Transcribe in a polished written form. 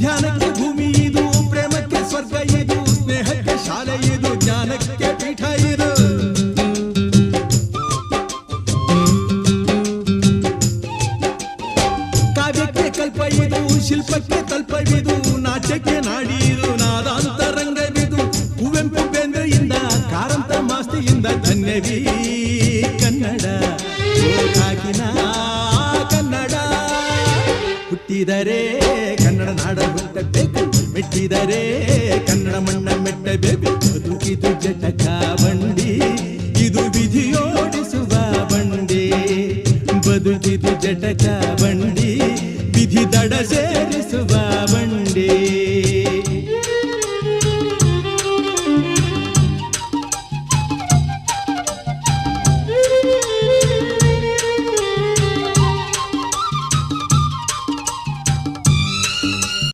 ಧ್ಯಾನಕ್ಕೆ ಭೂಮಿ ಇದು, ಪ್ರೇಮಕ್ಕೆ ಸ್ವರ್ಗ ಇದು, ಸ್ನೇಹಕ್ಕೆ ಶಾಲೆ ಇದು, ಜ್ಞಾನಕ್ಕೆ ಪೀಠ ಇದು. ಕಾವ್ಯಕ್ಕೆ ಕಲ್ಪ ಇದು, ಶಿಲ್ಪಕ್ಕೆ ತಲ್ಪವಿದು, ನಾಟ್ಯಕ್ಕೆ ನಾಡಿ ಇದು, ನಾದಾಂತರಂಗವಿದು. ಕುವೆಂಪು ಬೇಂದ್ರೆಯಿಂದ ಕಾರಂತ ಮಾಸ್ತಿಯಿಂದ ಧನ್ಯವೀ ಕನ್ನಡ, ಕಾಕಿನ ಕನ್ನಡ. ಹುಟ್ಟಿದರೆ ಕನ್ನಡ ನಾಡ ಹುಟ್ಟಬೇಕು, ಮೆಟ್ಟಿದರೆ ಕನ್ನಡ ಮಣ್ಣ ಮೆಟ್ಟಬೇಕು.